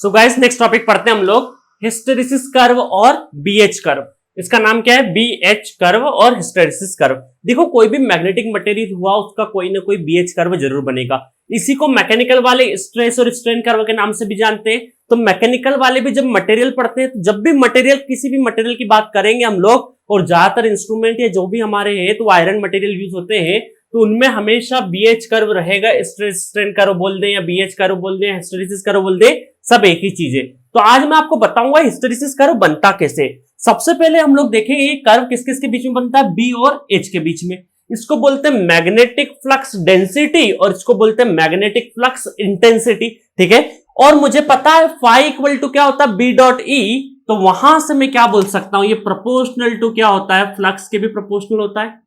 So guys next topic पढ़ते हैं हम लोग हिस्टेरिसिस कर्व और बीएच कर्व। इसका नाम क्या है? बीएच कर्व और हिस्टेरिसिस कर्व। देखो कोई भी मैग्नेटिक मटेरियल हुआ उसका कोई ना कोई बीएच कर्व जरूर बनेगा। इसी को मैकेनिकल वाले स्ट्रेस और स्ट्रेन कर्व के नाम से भी जानते हैं। तो मैकेनिकल वाले भी जब मटेरियल पढ़ते हैं तो जब भी मटेरियल किसी भी मटेरियल की बात करेंगे हम लोग, और ज्यादातर इंस्ट्रूमेंट या जो भी हमारे हैं तो आयरन मटेरियल यूज होते हैं, तो उनमें हमेशा बीएच कर्व रहेगा। स्ट्रेस स्ट्रेन कर्व बोल दें या बीएच कर्व बोल दें, हिस्टेरिसिस कर्व बोल दें, सब एक ही चीज है। तो आज मैं आपको बताऊंगा हिस्टेरिसिस कर्व बनता कैसे। सबसे पहले हम लोग देखेंगे ये कर्व किस किस के बीच में बनता है, बी और एच के बीच में। इसको बोलते हैं मैग्नेटिक फ्लक्स डेंसिटी और इसको बोलते हैं मैग्नेटिक फ्लक्स इंटेंसिटी। ठीक है, और मुझे पता है फाई इक्वल टू क्या होता है, बी डॉट ई। तो वहां से मैं क्या बोल सकता हूं, ये प्रोपोर्शनल टू क्या होता है, फ्लक्स के भी प्रोपोर्शनल होता है।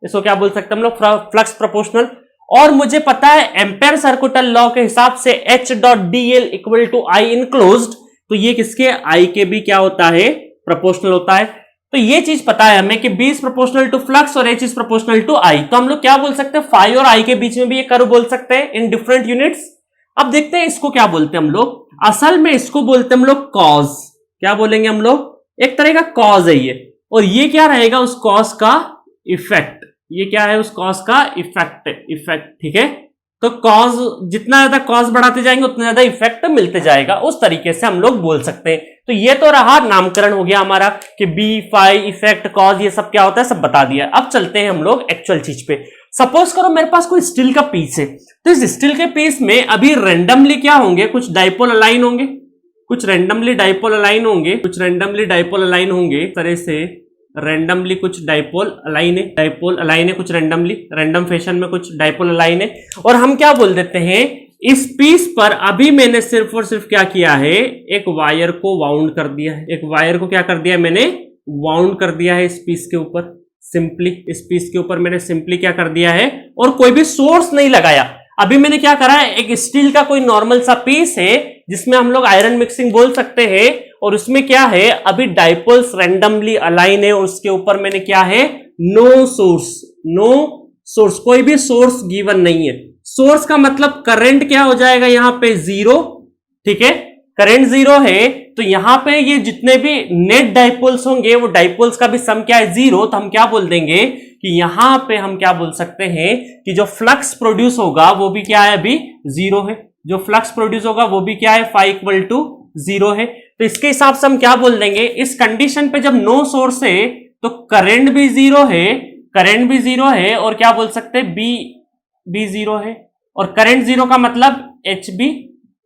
इसको क्या बोल सकते हैं हम लोग, फ्लक्स प्रोपोर्शनल। और मुझे पता है एम्पेयर सर्कुटल लॉ के हिसाब से H dot D L equal to I enclosed, तो ये किसके, आई के भी क्या होता है, प्रोपोर्शनल होता है। तो ये चीज पता है हमें कि B is proportional to flux और H is proportional to I. तो हम लोग क्या बोल सकते हैं, फाई और आई के बीच में भी ये कर्व बोल सकते हैं इन डिफरेंट यूनिट्स। अब देखते हैं इसको क्या बोलते हैं हम लोग। असल में इसको बोलते हैं हम लोग कॉज। क्या बोलेंगे हम लोग, एक तरह का कॉज है ये, और ये क्या रहेगा उस कॉज का इफेक्ट। ये क्या है, उस कॉज का इफेक्ट। ठीक है, तो कॉज जितना ज्यादा कॉज बढ़ाते जाएंगे उतना ज्यादा इफेक्ट मिलते जाएगा, उस तरीके से हम लोग बोल सकते हैं। तो ये तो रहा नामकरण हो गया हमारा कि बी, फाई, इफेक्ट, कॉज, ये सब क्या होता है सब बता दिया। अब चलते हैं हम लोग एक्चुअल चीज पे। सपोज करो मेरे पास कोई स्टील का पीस है, तो इस स्टील के पीस में अभी रेंडमली क्या होंगे, कुछ डाइपोल अलाइन होंगे, कुछ रेंडमली डाइपोल अलाइन होंगे, कुछ रेंडमली डाइपोल अलाइन होंगे। इस तरह से रेंडमली कुछ डाइपोल अलाइन है, कुछ रेंडमली रैंडम फैशन में कुछ डाइपोल अलाइन है। और हम क्या बोल देते हैं, इस पीस पर अभी मैंने सिर्फ और सिर्फ क्या किया है, एक वायर को वाउंड कर दिया है। एक वायर को क्या कर दिया है, मैंने वाउंड कर दिया है इस पीस के ऊपर। सिंपली इस पीस के ऊपर मैंने सिंपली क्या कर दिया है, और कोई भी सोर्स नहीं लगाया। अभी मैंने क्या करा है, एक स्टील का कोई नॉर्मल सा पीस है जिसमें हम लोग आयरन मिक्सिंग बोल सकते हैं, और उसमें क्या है, अभी डाइपोल्स रैंडमली अलाइन है, और उसके ऊपर मैंने क्या है, नो सोर्स, कोई भी सोर्स गिवन नहीं है। सोर्स का मतलब करंट क्या हो जाएगा यहाँ पे, जीरो। ठीक है, करंट जीरो है, तो यहां पे ये जितने भी नेट डाइपोल्स होंगे वो डाइपोल्स का भी सम क्या है, जीरो। तो हम क्या बोल देंगे कि यहां पे हम क्या बोल सकते हैं कि जो फ्लक्स प्रोड्यूस होगा वो भी क्या है, अभी जीरो है। जो फ्लक्स प्रोड्यूस होगा वो भी क्या है, फाई इक्वल टू जीरो है। तो इसके हिसाब से हम क्या बोल देंगे, इस कंडीशन पे जब नो सोर्स है तो करंट भी जीरो है, और क्या बोल सकते हैं, बी जीरो है, और करंट जीरो का मतलब एच भी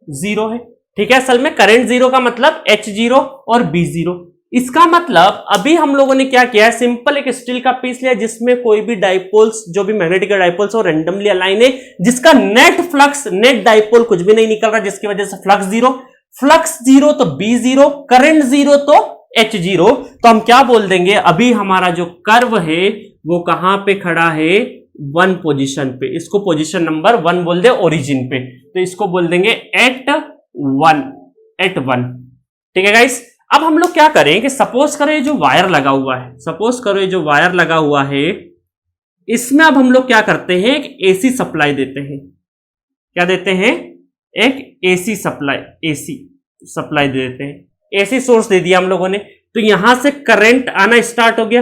जीरो है। ठीक है, असल में करंट जीरो का मतलब एच जीरो और बी जीरो। इसका मतलब अभी हम लोगों ने क्या किया है, सिंपल एक स्टील का पीस लिया जिसमें कोई भी डाइपोल्स, जो भी मैग्नेटिक डाइपोल्स हो रैंडमली अलाइन है, जिसका नेट फ्लक्स, नेट डाइपोल कुछ भी नहीं निकल रहा, जिसकी वजह से फ्लक्स जीरो तो बी जीरो, करंट जीरो तो एच जीरो। तो हम क्या बोल देंगे, अभी हमारा जो कर्व है वो कहां पे खड़ा है, वन पोजीशन पे। इसको पोजीशन नंबर वन बोल दे ओरिजिन पे, तो इसको बोल देंगे एट वन। ठीक है गाइस, अब हम लोग क्या करें कि सपोज करो ये जो वायर लगा हुआ है, इसमें अब हम लोग क्या करते हैं, एक एसी सप्लाई देते हैं। क्या देते हैं, एक एसी सप्लाई दे देते हैं। एसी सोर्स दे दिया हम लोगों ने, तो यहां से करंट आना स्टार्ट हो गया,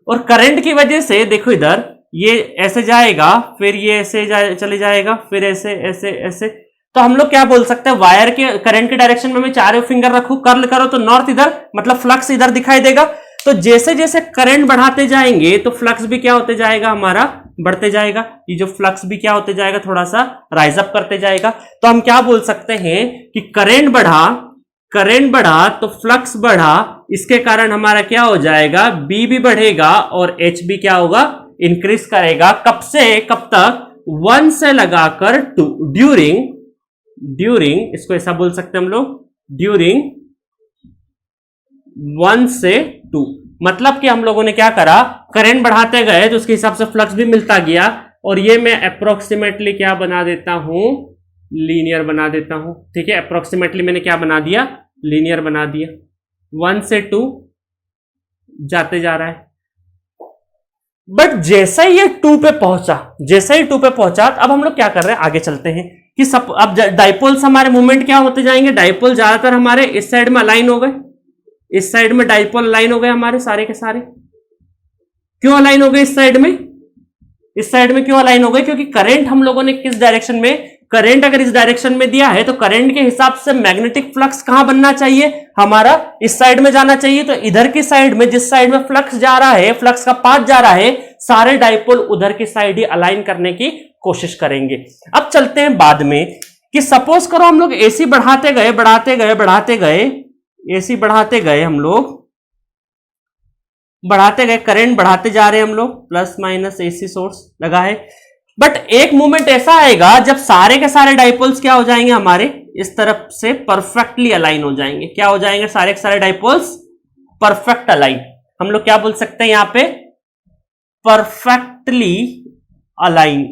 और करंट की वजह से देखो इधर ये ऐसे जाएगा, फिर ये ऐसे चले जाएगा, फिर ऐसे। तो हम लोग क्या बोल सकते हैं, वायर के करंट के डायरेक्शन में मैं चारों फिंगर रखूं, कर्ल करो तो नॉर्थ इधर, मतलब फ्लक्स इधर दिखाई देगा। तो जैसे जैसे करंट बढ़ाते जाएंगे तो फ्लक्स भी क्या होते जाएगा, हमारा बढ़ते जाएगा। ये जो फ्लक्स भी क्या होते जाएगा, थोड़ा सा राइज अप करते जाएगा। तो हम क्या बोल सकते हैं कि करंट बढ़ा तो फ्लक्स बढ़ा, इसके कारण हमारा क्या हो जाएगा, बी भी बढ़ेगा और एच भी क्या होगा, इंक्रीज करेगा। कब से कब तक, वन से लगाकर टू, ड्यूरिंग इसको ऐसा बोल सकते हैं हम लोग, ड्यूरिंग वन से टू। मतलब कि हम लोगों ने क्या करा, करंट बढ़ाते गए तो उसके हिसाब से फ्लक्स भी मिलता गया, और ये मैं अप्रोक्सीमेटली क्या बना देता हूं, लीनियर बना देता हूं। ठीक है, अप्रोक्सीमेटली मैंने क्या बना दिया, लीनियर बना दिया। वन से टू जाते जा रहा है, बट जैसा ही ये टू पे पहुंचा, अब हम लोग क्या कर रहे हैं, आगे चलते हैं कि सब अब डाइपोल्स हमारे मूवमेंट क्या होते जाएंगे, डाइपोल ज्यादातर हमारे इस साइड में अलाइन हो गए, इस साइड में डाइपोल अलाइन हो गए हमारे सारे के सारे। क्यों अलाइन हो गए इस साइड में, इस साइड में क्यों अलाइन हो गए, क्योंकि करंट हम लोगों ने किस डायरेक्शन में, करंट अगर इस डायरेक्शन में दिया है तो करंट के हिसाब से मैग्नेटिक फ्लक्स कहां बनना चाहिए, हमारा इस साइड में जाना चाहिए। तो इधर की साइड में, जिस साइड में फ्लक्स जा रहा है, फ्लक्स का पाथ जा रहा है, सारे डाइपोल उधर की साइड ही अलाइन करने की कोशिश करेंगे। अब चलते हैं बाद में कि सपोज करो हम लोग एसी बढ़ाते गए बढ़ाते गए बढ़ाते गए, एसी बढ़ाते गए, हम लोग बढ़ाते गए, करंट बढ़ाते जा रहे हैं हम लोग, प्लस माइनस एसी सोर्स लगा है। बट एक मोमेंट ऐसा आएगा जब सारे के सारे डाइपोल्स क्या हो जाएंगे, हमारे इस तरफ से परफेक्टली अलाइन हो जाएंगे। क्या हो जाएंगे, सारे के सारे डाइपोल्स परफेक्ट अलाइन। हम लोग क्या बोल सकते हैं यहां पे, परफेक्टली अलाइन।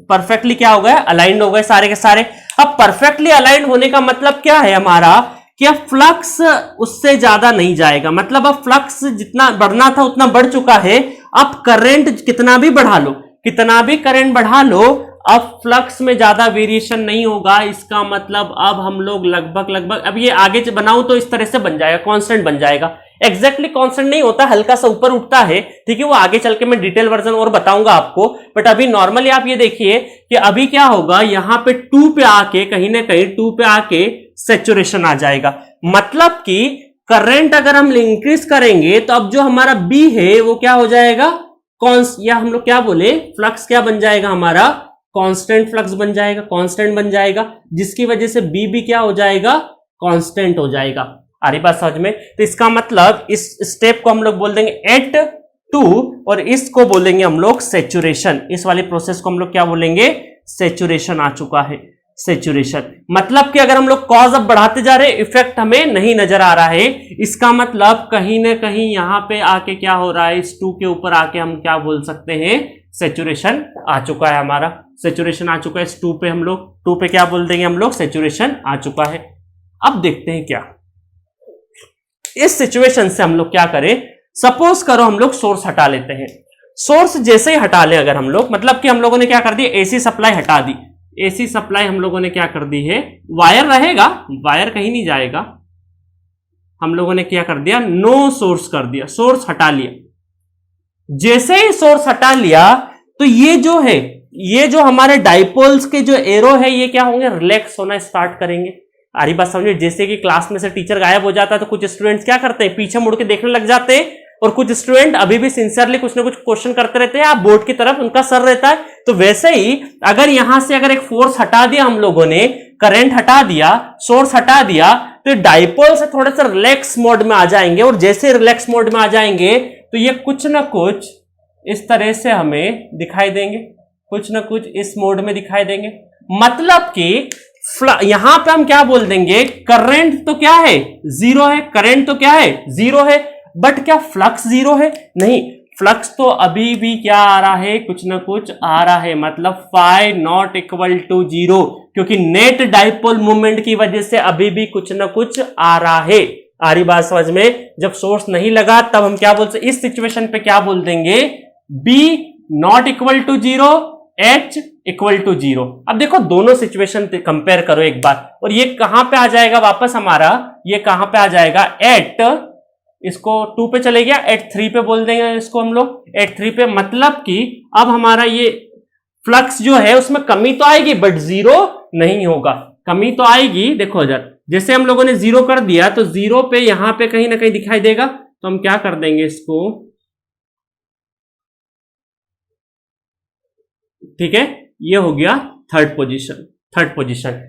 परफेक्टली क्या हो गया, अलाइंड हो गए सारे के सारे। अब परफेक्टली अलाइंड होने का मतलब क्या है हमारा, कि अब फ्लक्स उससे ज्यादा नहीं जाएगा, मतलब अब फ्लक्स जितना बढ़ना था उतना बढ़ चुका है। अब करंट कितना भी बढ़ा लो, कितना भी करंट बढ़ा लो, अब फ्लक्स में ज्यादा वेरिएशन नहीं होगा। इसका मतलब अब हम लोग लगभग अब ये आगे बनाऊं तो इस तरह से बन जाएगा, कांस्टेंट बन जाएगा। एग्जैक्टली कांस्टेंट नहीं होता, हल्का सा ऊपर उठता है, ठीक है। वो आगे चल के मैं डिटेल वर्जन और बताऊंगा आपको। बट अभी नॉर्मली आप ये देखिए कि अभी क्या होगा, यहां पे 2 पे आके कहीं ना कहीं 2 पे आके सैचुरेशन आ जाएगा। मतलब कि करंट अगर हम इंक्रीज करेंगे तो अब जो हमारा बी है वो क्या हो जाएगा, या हम लोग क्या बोले, फ्लक्स क्या बन जाएगा हमारा, कांस्टेंट फ्लक्स बन जाएगा, कांस्टेंट बन जाएगा, जिसकी वजह से बी भी क्या हो जाएगा, कांस्टेंट हो जाएगा। आ रही बात समझ में। तो इसका मतलब इस स्टेप को हम लोग बोल देंगे एट 2 और इसको बोलेंगे हम लोग सैचुरेशन। इस वाली प्रोसेस को हम लोग क्या बोलेंगे, सैचुरेशन आ चुका है, सैचुरेशन। मतलब कि अगर हम लोग कॉज अब बढ़ाते जा रहे हैं, इफेक्ट हमें नहीं नजर आ रहा है। इसका मतलब कहीं ना कहीं यहां पे आके क्या हो रहा है, इस 2 के ऊपर आके हम क्या बोल सकते हैं, सैचुरेशन आ चुका है हमारा, सैचुरेशन आ चुका है। इस 2 पे हम लोग 2 पे क्या बोल देंगे हम लोग, सैचुरेशन आ चुका है। अब देखते हैं क्या इस सिचुएशन से हम लोग क्या करें। सपोज करो हम लोग सोर्स हटा लेते हैं। सोर्स जैसे ही हटा ले अगर हम लोग, मतलब कि हम लोगों ने क्या कर दिया, एसी सप्लाई हटा दी। एसी सप्लाई हम लोगों ने क्या कर दी है, वायर रहेगा, वायर कहीं नहीं जाएगा। हम लोगों ने क्या कर दिया, नो सोर्स कर दिया, सोर्स हटा लिया। जैसे ही सोर्स हटा लिया तो ये जो है, ये जो हमारे डाइपोल्स के जो एरो है ये क्या होंगे, रिलैक्स होना स्टार्ट करेंगे। आ रही बात समझिए। जैसे कि क्लास में से टीचर गायब हो जाता है तो कुछ स्टूडेंट्स क्या करते हैं, पीछे मुड़ के देखने लग जाते हैं, और कुछ स्टूडेंट अभी भी सिंसियरली कुछ ना कुछ क्वेश्चन करते रहते हैं, आप बोर्ड की तरफ उनका सर रहता है। तो वैसे ही अगर यहां से अगर एक फोर्स हटा दिया हम लोगों ने, करंट हटा दिया, सोर्स हटा दिया, तो डाइपोल से थोड़े से रिलैक्स मोड में आ जाएंगे। और जैसे रिलैक्स मोड में आ जाएंगे तो ये कुछ ना कुछ इस तरह से हमें दिखाई देंगे, कुछ ना कुछ इस मोड में दिखाई देंगे। मतलब कि यहां पे हम क्या बोल देंगे, करंट तो क्या है, जीरो है, करंट तो क्या है, जीरो है। बट क्या फ्लक्स जीरो है, नहीं, फ्लक्स तो अभी भी क्या आ रहा है, कुछ ना कुछ आ रहा है। मतलब phi not equal to zero, क्योंकि नेट डाइपोल मूवमेंट की वजह से अभी भी कुछ ना कुछ आ रहा है। आ रही बात समझ में। जब सोर्स नहीं लगा तब हम क्या बोलते, इस सिचुएशन पे क्या बोल देंगे, B not equal to zero, H equal to zero. अब देखो दोनों सिचुएशन कंपेयर करो एक बार, और ये कहां पे आ जाएगा वापस हमारा, ये कहां पे आ जाएगा, एट, इसको 2 पे चले गया, एट 3 पे बोल देंगे इसको हम लोग, एट 3 पे। मतलब कि अब हमारा ये फ्लक्स जो है उसमें कमी तो आएगी बट जीरो नहीं होगा, कमी तो आएगी। देखो इधर जैसे हम लोगों ने जीरो कर दिया तो जीरो पे यहां पे कहीं ना कहीं दिखाई देगा, तो हम क्या कर देंगे इसको, ठीक है, ये हो गया थर्ड पोजीशन। थर्ड पोजीशन,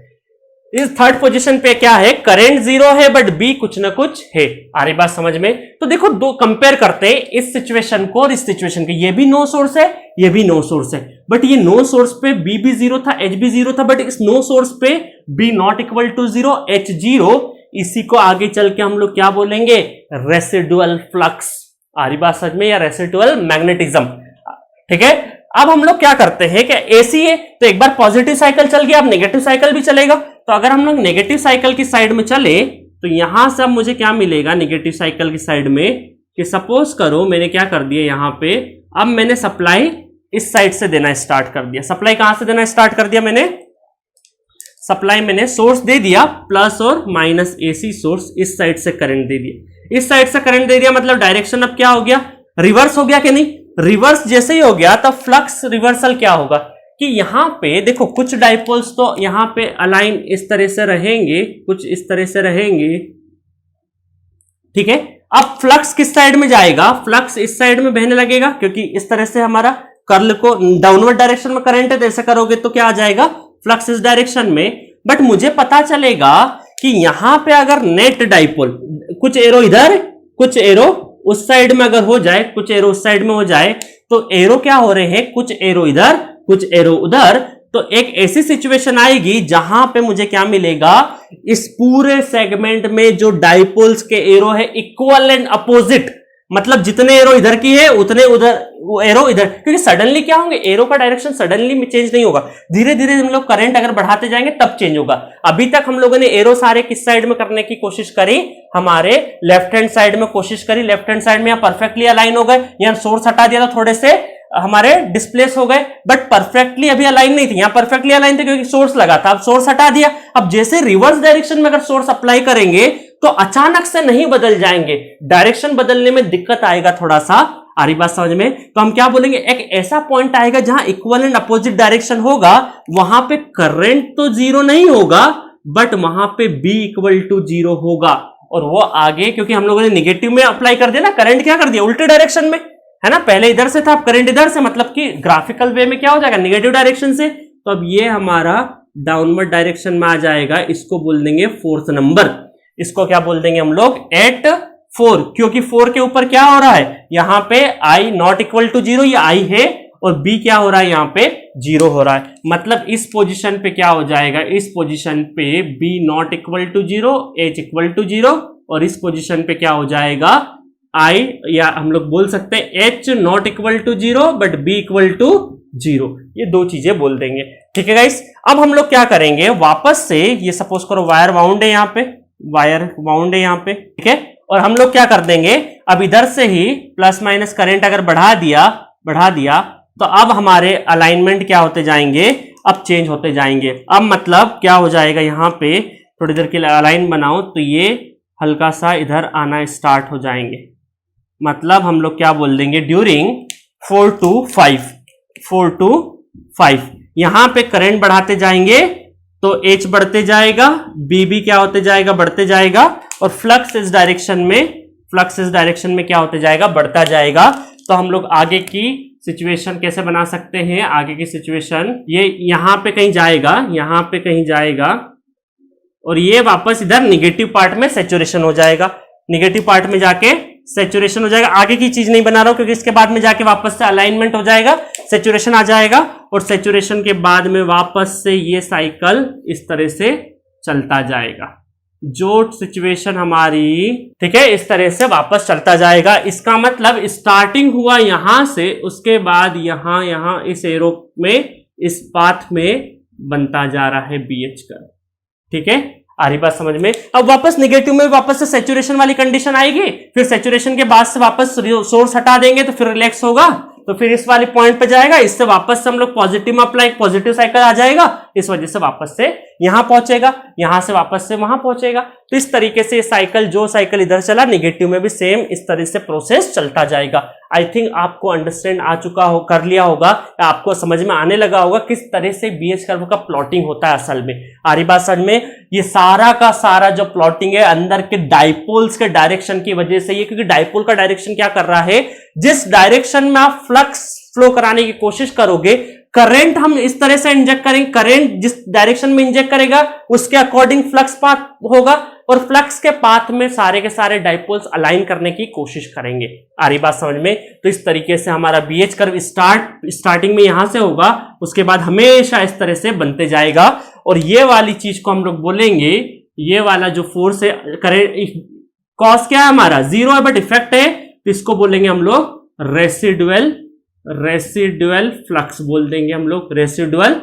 इस थर्ड पोजीशन पे क्या है, करंट जीरो है बट बी कुछ ना कुछ है। आ रही बात समझ में। तो देखो दो कंपेयर करते हैं इस सिचुएशन को और इस सिचुएशन को। ये भी नो सोर्स है, ये भी नो सोर्स है, बट ये नो सोर्स पे बी भी जीरो था, एच भी जीरो था, बट इस नो सोर्स पे B not equal to zero, H zero. इसी को आगे चल के हम लोग क्या बोलेंगे, रेसिडुअल फ्लक्स। आ रही बात समझ में, या रेसिडुअल मैग्नेटिज्म, ठीक है। अब हम लोग क्या करते हैं कि एसी है तो एक बार पॉजिटिव साइकिल चल गया, अब नेगेटिव साइकिल भी चलेगा। तो अगर हम लोग नेगेटिव साइकिल की साइड में चले तो यहां से अब मुझे क्या मिलेगा नेगेटिव साइकिल की साइड में, कि सपोज करो मैंने क्या कर दिया यहां पे, अब मैंने सप्लाई इस साइड से देना स्टार्ट कर दिया। सप्लाई कहां से देना स्टार्ट कर दिया मैंने? सप्लाई मैंने सोर्स दे दिया, प्लस और माइनस एसी सोर्स, इस साइड से करंट दे दिया, इस साइड से करंट दे दिया, मतलब डायरेक्शन अब क्या हो गया? रिवर्स हो गया कि नहीं? रिवर्स जैसे ही हो गया तब फ्लक्स रिवर्सल क्या होगा कि यहां पे देखो कुछ डाइपोल्स तो यहां पे अलाइन इस तरह से रहेंगे, कुछ इस तरह से रहेंगे, ठीक है। अब फ्लक्स किस साइड में जाएगा? फ्लक्स इस साइड में बहने लगेगा, क्योंकि इस तरह से हमारा कर्ल को डाउनवर्ड डायरेक्शन में करंट है, तो ऐसा करोगे तो क्या आ जाएगा? फ्लक्स इस डायरेक्शन में। बट मुझे पता चलेगा कि यहां पे अगर नेट डाइपोल, कुछ एरो इधर कुछ एरो उस साइड में अगर हो जाए, कुछ एरो उस साइड में हो जाए, तो एरो क्या हो रहे हैं? कुछ एरो इधर कुछ एरो उधर, तो एक ऐसी सिचुएशन आएगी जहां पे मुझे क्या मिलेगा? इस पूरे सेगमेंट में जो डाइपोल्स के एरो है इक्वल एंड अपोजिट, मतलब जितने एरो इधर की है उतने उधर वो एरो इधर, क्योंकि सडनली क्या होंगे? एरो का डायरेक्शन सडनली में चेंज नहीं होगा, धीरे धीरे हम लोग करंट अगर बढ़ाते जाएंगे तब चेंज होगा। अभी तक हम लोगों ने एरो सारे किस साइड में करने की कोशिश करी? हमारे लेफ्ट हैंड साइड में कोशिश करी। लेफ्ट हैंड साइड में यहां परफेक्टली अलाइन हो गए, यहां सोर्स हटा दिया तो थोड़े से हमारे डिस्प्लेस हो गए, बट परफेक्टली अभी अलाइन नहीं थी। यहां परफेक्टली अलाइन थे क्योंकि सोर्स लगा था, अब सोर्स हटा दिया। अब जैसे रिवर्स डायरेक्शन में अगर सोर्स अप्लाई करेंगे तो अचानक से नहीं बदल जाएंगे, डायरेक्शन बदलने में दिक्कत आएगा थोड़ा सा। आ रही बात समझ में? तो हम क्या बोलेंगे? एक ऐसा पॉइंट आएगा जहां इक्वल एंड अपोजिट डायरेक्शन होगा, वहां पे करंट तो जीरो नहीं होगा, बट वहां पे B इक्वल टू 0 होगा। और वो आगे, क्योंकि हम लोगों ने निगेटिव में अप्लाई कर दिया ना, करंट क्या कर दिया? उल्टे डायरेक्शन में, है ना? पहले इधर से था, अब करंट इधर से, मतलब कि ग्राफिकल वे में क्या हो जाएगा? निगेटिव डायरेक्शन से। तो अब ये हमारा डाउनवर्ड डायरेक्शन में आ जाएगा, इसको बोल देंगे फोर्थ नंबर। इसको क्या बोल देंगे हम लोग? एट 4, क्योंकि 4 के ऊपर क्या हो रहा है? यहां पे I नॉट इक्वल टू 0, ये I है, और B क्या हो रहा है? यहां पे 0 हो रहा है, मतलब इस पोजीशन पे क्या हो जाएगा? इस पोजीशन पे B not equal to 0, H equal to 0, और इस पोजीशन पे क्या हो जाएगा? I, या हम लोग बोल सकते हैं H not equal to 0 but B equal to 0, ये दो चीजें बोल देंगे, ठीक है गाइस। अब हम लोग क्या करेंगे? वापस से ये सपोज करो वायर वाउंड है, यहां पे वायर वाउंड है यहां पे, ठीक है। और हम लोग क्या कर देंगे? अब इधर से ही प्लस माइनस करंट अगर बढ़ा दिया तो अब हमारे अलाइनमेंट क्या होते जाएंगे? अब चेंज होते जाएंगे। अब मतलब क्या हो जाएगा? यहां पे थोड़ी देर के लिए अलाइन बनाओ तो ये हल्का सा इधर आना स्टार्ट हो जाएंगे, मतलब हम लोग क्या बोल देंगे? ड्यूरिंग 4 to 5 यहां पे करंट बढ़ाते जाएंगे तो H बढ़ते जाएगा, B भी क्या होते जाएगा? बढ़ते जाएगा, और फ्लक्स इस डायरेक्शन में क्या होते जाएगा? बढ़ता जाएगा। तो हम लोग आगे की सिचुएशन कैसे बना सकते हैं? आगे की सिचुएशन, ये यहां पे कहीं जाएगा, और ये वापस इधर निगेटिव पार्ट में सैचुरेशन हो जाएगा, निगेटिव पार्ट में जाके सैचुरेशन हो जाएगा। आगे की चीज नहीं बना रहा हूं क्योंकि इसके बाद में जाके वापस से अलाइनमेंट हो जाएगा, सैचुरेशन आ जाएगा, और सैचुरेशन के बाद में वापस से ये साइकिल इस तरह से चलता जाएगा। जो सिचुएशन हमारी, ठीक है, इस तरह से वापस चलता जाएगा। इसका मतलब स्टार्टिंग हुआ यहां से, उसके बाद यहां इस एरो में, इस पाथ में बनता जा रहा है BH कर्व, ठीक है। आ रही बात समझ में? अब वापस निगेटिव में वापस से सैचुरेशन वाली कंडीशन आएगी, फिर सैचुरेशन के बाद से वापस सोर्स हटा देंगे तो फिर रिलैक्स होगा, तो फिर इस वाले पॉइंट पे जाएगा, इससे वापस से हम लोग पॉजिटिव में अप्लाई, पॉजिटिव साइकिल आ जाएगा, इस वजह से वापस से यहां पहुंचेगा, यहां से वापस से वहां पहुंचेगा। तो इस तरीके से साइकिल, जो साइकिल इधर चला निगेटिव में भी सेम इस तरह से प्रोसेस चलता जाएगा। आई थिंक आपको अंडरस्टैंड आ चुका हो, कर लिया होगा, या आपको समझ में आने लगा होगा किस तरह से BH कर्व का प्लॉटिंग होता है असल में। आ रही बात समझ में? ये सारा का सारा जो प्लॉटिंग है अंदर के डाइपोल्स के डायरेक्शन की वजह से, ये क्योंकि डाइपोल का डायरेक्शन क्या कर रहा है? जिस डायरेक्शन में आप फ्लक्स फ्लो कराने की कोशिश करोगे, करंट हम इस तरह से इंजेक्ट करेंगे, करंट जिस डायरेक्शन में इंजेक्ट करेगा उसके अकॉर्डिंग फ्लक्स पाथ होगा, और फ्लक्स के पाथ में सारे के सारे डाइपोल्स अलाइन करने की कोशिश करेंगे। आ रही बात समझ में? तो इस तरीके से हमारा BH कर्व स्टार्टिंग में यहां से होगा, उसके बाद हमेशा इस तरह से बनते जाएगा, और ये वाली चीज को हम लोग बोलेंगे, ये वाला जो फोर्स है, करंट कॉस क्या है हमारा? 0 है, बट इफेक्ट है, तो इसको बोलेंगे हम लोग रेसिडुअल फ्लक्स बोल देंगे हम लोग, रेसिडुअल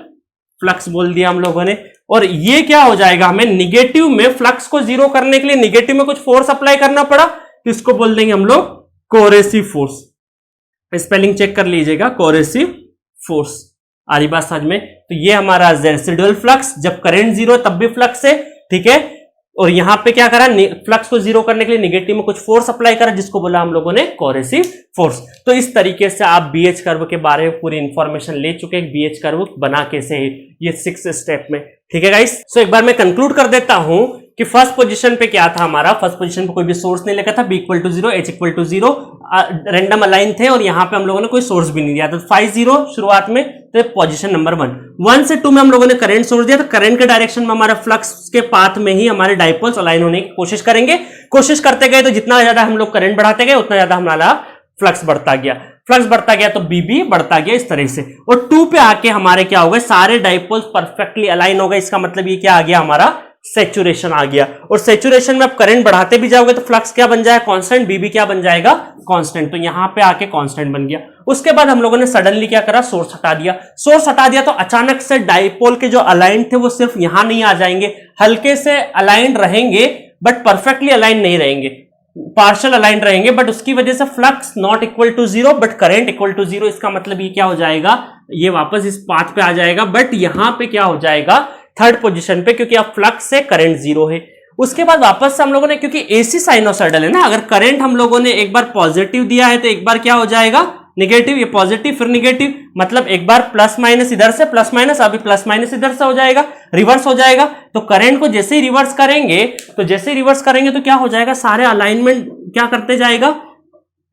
फ्लक्स बोल दिया हम लोगों ने। और ये क्या हो जाएगा? हमें निगेटिव में फ्लक्स को 0 करने के लिए निगेटिव में कुछ फोर्स अप्लाई करना पड़ा, तो इसको बोल देंगे हम लोग कोरेसिव फोर्स। स्पेलिंग चेक कर लीजिएगा, कोरेसिव फोर्स। आ रही बात समझ में? तो ये हमारा रेसिडुअल फ्लक्स, जब करंट जीरो तब भी फ्लक्स है, ठीक है। और यहां पे क्या करा, फ्लक्स को जीरो करने के लिए नेगेटिव में कुछ फोर्स अप्लाई करा, जिसको बोला हम लोगों ने कोरेसिव फोर्स। तो इस तरीके से आप बीएच कर्व के बारे में पूरी इंफॉर्मेशन ले चुके हैं, बीएच कर्व बना कैसे है, ये 6 स्टेप में, ठीक है गाइस। सो एक बार मैं कंक्लूड कर देता हूं कि फर्स्ट पोजीशन पे क्या था हमारा, फर्स्ट पोजीशन पे कोई भी सोर्स नहीं लगा था, b equal to 0, h equal to 0, random align थे, और यहां पे हम लोगों ने कोई सोर्स भी नहीं दिया, तो 5 0 शुरुआत में, तो पोजीशन नंबर 1 से 2 में हम लोगों ने करंट सोर्स दिया, तो करंट के डायरेक्शन में हमारा फ्लक्स के पाथ में ही हमारे डाइपोल्स अलाइन होने की कोशिश करेंगे। कोशिश करते गए तो जितना ज्यादा हम लोग करंट बढ़ाते गए उतना ज्यादा हमारा फ्लक्स बढ़ता गया, फ्लक्स बढ़ता गया तो बीबी बढ़ता गया इस तरह से। और 2 पे आके हमारे क्या हो गए, सारे डाइपोल्स परफेक्टली अलाइन हो गए। इसका मतलब ये क्या आ गया, हमारा सैचुरेशन आ गया। और सैचुरेशन में आप करंट बढ़ाते भी जाओगे तो फ्लक्स क्या बन जाएगा, कांस्टेंट, बीबी क्या बन जाएगा, कांस्टेंट। तो यहां पे आके कांस्टेंट बन गया। उसके बाद हम लोगों ने सडनली क्या करा, सोर्स हटा दिया। सोर्स हटा दिया तो अचानक से डाइपोल के जो अलाइन थे वो सिर्फ यहां नहीं आ जाएंगे, हल्के से अलाइन रहेंगे बट परफेक्टली अलाइन नहीं रहेंगे, पार्शियल अलाइन रहेंगे, बट उसकी वजह से flux not equal to 0 but current equal to 0। इसका मतलब ये क्या हो जाएगा, ये वापस इस पाथ पे आ जाएगा, बट यहां पे क्या हो जाएगा, थर्ड पोजीशन पे, क्योंकि अब फ्लक्स से करंट 0 है। उसके बाद वापस से हम लोगों ने, क्योंकि एसी साइनोसाइडल है ना, अगर करंट हम लोगों ने एक बार पॉजिटिव दिया है तो एक बार क्या हो जाएगा, नेगेटिव, ये पॉजिटिव फिर नेगेटिव, मतलब एक बार प्लस माइनस इधर से प्लस माइनस, अभी प्लस माइनस इधर से हो जाएगा, रिवर्स हो जाएगा। तो करंट को जैसे ही रिवर्स करेंगे तो क्या हो जाएगा, सारे अलाइनमेंट क्या करते जाएगा,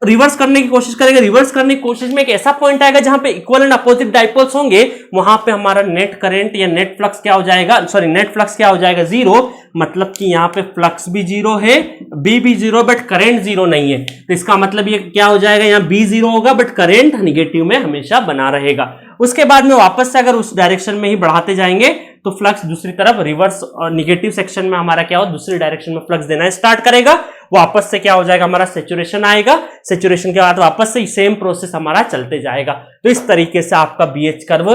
रिवर्स करने की कोशिश करेंगे। रिवर्स करने की कोशिश में एक ऐसा पॉइंट आएगा जहां पे इक्वल एंड अपोजिट डाइपोल्स होंगे, वहां पे हमारा नेट करंट या नेट फ्लक्स क्या हो जाएगा, सॉरी नेट फ्लक्स क्या हो जाएगा, 0। मतलब कि यहां पे फ्लक्स भी 0 है, बी भी 0, बट करंट 0 नहीं है। तो इसका मतलब ये क्या हो जाएगा, यहां बी 0 होगा बट करंट नेगेटिव में हमेशा बना रहेगा। उसके बाद में वापस से अगर उस डायरेक्शन में ही बढ़ाते जाएंगे तो फ्लक्स दूसरी तरफ रिवर्स और नेगेटिव सेक्शन में हमारा क्या हो, दूसरी डायरेक्शन में फ्लक्स देना स्टार्ट करेगा। वापस से क्या हो जाएगा, हमारा सैचुरेशन आएगा, सैचुरेशन के बाद वापस से सेम प्रोसेस हमारा चलते जाएगा। तो इस तरीके से आपका बीएच कर्व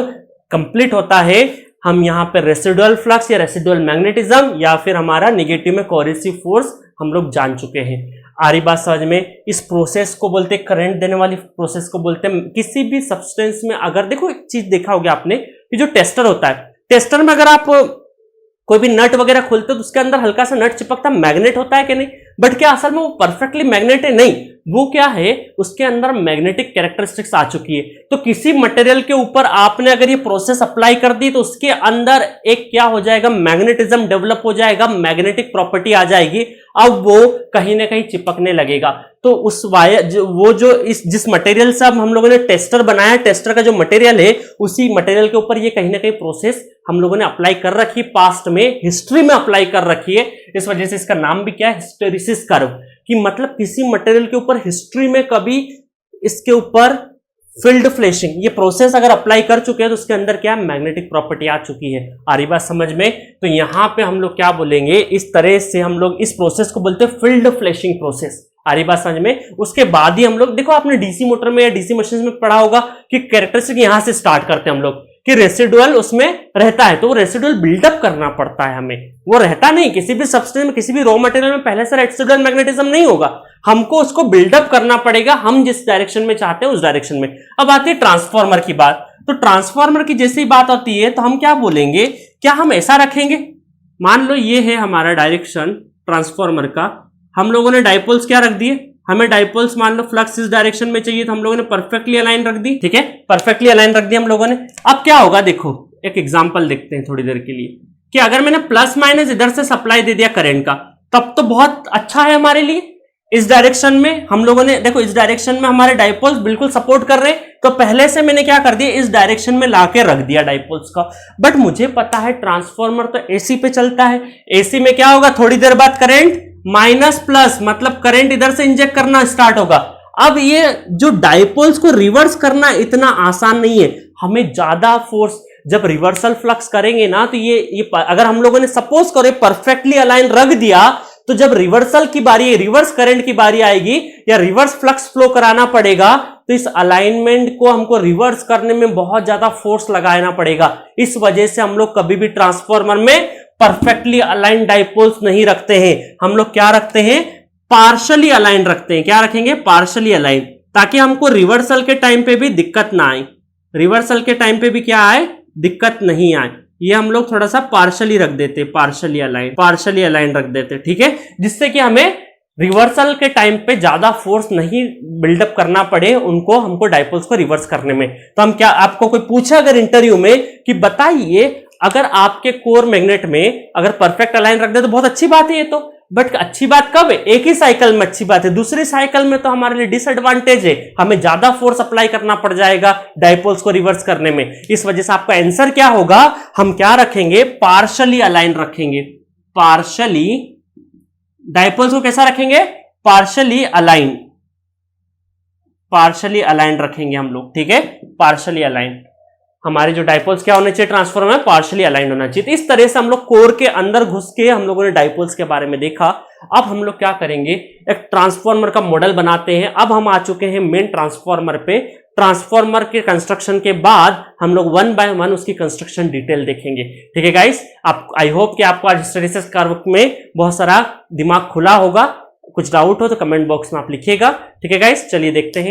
कंप्लीट होता है। हम यहाँ पे रेसिडुअल फ्लक्स या रेसिडुअल मैग्नेटिज्म या फिर हमारा नेगेटिव में कोरेसिव फोर्स हम लोग जान चुके हैं। आ रही बात समझ में? इस प्रोसेस को बोलते हैं, करंट देने वाली प्रोसेस को बोलते हैं। किसी भी सब्सटेंस में अगर देखो, एक चीज देखा होगा आपने कि जो टेस्टर होता है, टेस्टर में अगर आप कोई भी नट वगैरह खोलते हो तो उसके अंदर हल्का सा नट चिपकता, मैग्नेट होता है कि नहीं, बट क्या असल में वो परफेक्टली मैग्नेट है? नहीं, वो क्या है, उसके अंदर मैग्नेटिक कैरेक्टरिस्टिक्स आ चुकी है। तो किसी मटेरियल के ऊपर आपने अगर ये प्रोसेस अप्लाई कर दी तो उसके अंदर एक क्या हो जाएगा, मैग्नेटिज्म डेवलप हो जाएगा, मैग्नेटिक प्रॉपर्टी आ जाएगी। अब वो कहीं ना कहीं चिपकने लगेगा। तो उस वायर वो जो इस जिस मटेरियल से हम लोगों ने टेस्टर बनाया, टेस्टर का जो मटेरियल है, उसी मटेरियल के ऊपर ये कहीं ना कहीं प्रोसेस हम लोगों ने अप्लाई कर रखी है, पास्ट में हिस्ट्री में अप्लाई कर रखी है। इस वजह से इसका नाम भी क्या है, हिस्टेरिसिस कर्व, कि मतलब किसी मटेरियल के ऊपर हिस्ट्री में कभी इसके ऊपर फील्ड फ्लैशिंग, ये प्रोसेस अगर अप्लाई कर चुके हैं तो उसके अंदर क्या मैग्नेटिक प्रॉपर्टी आ चुकी है। आ रही बात समझ में? तो यहां पे हम लोग क्या बोलेंगे, इस तरह से हम लोग इस प्रोसेस को बोलते हैं फील्ड फ्लैशिंग प्रोसेस। आ रही बात समझ में? उसके बाद ही हम लोग, देखो आपने डीसी मोटर में या डीसी मशीन में पढ़ा होगा कि कैरेक्टरिस्टिक यहां से स्टार्ट करते हैं हम लोग, कि रेसिडुअल उसमें रहता है, तो वो रेसिडुअल बिल्डअप करना पड़ता है हमें। वो रहता नहीं, किसी भी सब्सटेंस में, किसी भी रॉ मटेरियल में पहले से रेसिडुअल मैग्नेटिज्म नहीं होगा, हमको उसको बिल्डअप करना पड़ेगा, हम जिस डायरेक्शन में चाहते हैं उस डायरेक्शन में। अब आती है ट्रांसफार्मर की बात। तो ट्रांसफार्मर की जैसी बात आती है तो हम क्या बोलेंगे, क्या हम ऐसा रखेंगे, मान लो ये है हमारा डायरेक्शन ट्रांसफार्मर का, हम लोगों ने डाइपोल्स क्या रख दिए, हमें डाइपोल्स मान लो फ्लक्स इस डायरेक्शन में चाहिए तो हम लोगों ने परफेक्टली अलाइन रख दी, ठीक है, परफेक्टली अलाइन रख दी हम लोगों ने। अब क्या होगा, देखो एक एग्जांपल देखते हैं थोड़ी देर के लिए, कि अगर मैंने प्लस माइनस इधर से सप्लाई दे दिया करंट का, तब तो बहुत अच्छा है हमारे लिए। इस डायरेक्शन में हम लोगों ने, देखो इस डायरेक्शन में हमारे डाइपोल्स बिल्कुल सपोर्ट कर रहे हैं, तो पहले से मैंने क्या कर दिया, इस डायरेक्शन में लाके रख दिया डाइपोल्स का। बट मुझे पता है ट्रांसफार्मर तो एसी पे चलता है, एसी में क्या होगा, थोड़ी देर बाद करंट माइनस प्लस, मतलब करंट इधर से इंजेक्ट करना स्टार्ट होगा। अब ये जो डाइपोल्स को रिवर्स करना इतना आसान नहीं है, हमें ज्यादा फोर्स, जब रिवर्सल फ्लक्स करेंगे ना, तो ये अगर हम लोगों ने सपोज करो परफेक्टली अलाइन रख दिया, तो जब रिवर्सल की बारी, रिवर्स करंट की बारी आएगी या रिवर्स फ्लक्स फ्लो कराना पड़ेगा, तो इस अलाइनमेंट को हमको रिवर्स करने में बहुत ज्यादा फोर्स लगाना पड़ेगा। इस वजह से हम लोग कभी भी ट्रांसफार्मर में परफेक्टली अलाइन डाइपोल्स नहीं रखते हैं, हम लोग क्या रखते हैं, पार्शली अलाइन रखते हैं। क्या रखेंगे, पार्शली अलाइन, ताकि हमको रिवर्सल के टाइम पे भी दिक्कत ना आए। रिवर्सल के टाइम पे भी क्या आए, दिक्कत नहीं आए। ये हम लोग थोड़ा सा पार्शली रख देते, पार्शली अलाइन रख देते, ठीक है, जिससे कि हमें रिवर्सल के टाइम पे ज्यादा फोर्स नहीं बिल्डअप करना पड़े उनको, हमको डाइपोल्स को रिवर्स करने में। तो हम क्या, आपको कोई पूछा अगर इंटरव्यू में कि बताइए अगर आपके कोर मैग्नेट में अगर परफेक्ट अलाइन रख दे तो बहुत अच्छी बात है ये तो, बट अच्छी बात कब है, एक ही साइकिल में अच्छी बात है, दूसरी साइकिल में तो हमारे लिए डिसएडवांटेज है, हमें ज्यादा फोर्स अप्लाई करना पड़ जाएगा डाइपोल्स को रिवर्स करने में। इस वजह से आपका आंसर क्या होगा, हम क्या रखेंगे, पार्शली अलाइन रखेंगे। पार्शली, डाइपोल्स को कैसा रखेंगे, पार्शली अलाइन रखेंगे हम लोग, ठीक है, पार्शली अलाइन। हमारे जो डाइपोल्स क्या होने चाहिए, ट्रांसफॉर्मर में पार्शली अलाइन होना चाहिए। तो इस तरह से हम लोग कोर के अंदर घुस के हम लोगों ने डाइपोल्स के बारे में देखा। अब हम लोग क्या करेंगे, एक ट्रांसफॉर्मर का मॉडल बनाते हैं। अब हम आ चुके हैं मेन ट्रांसफॉर्मर पे। ट्रांसफॉर्मर के कंस्ट्रक्शन के बाद हम लोग 1 बाय 1 उसकी कंस्ट्रक्शन डिटेल देखेंगे, ठीक है गाइस। आप, आई होप कि आपको आज हिस्टैरिसीस कर्व में बहुत सारा दिमाग खुला होगा। कुछ डाउट हो तो कमेंट बॉक्स में आप लिखिएगा, ठीक है गाइस। चलिए देखते हैं।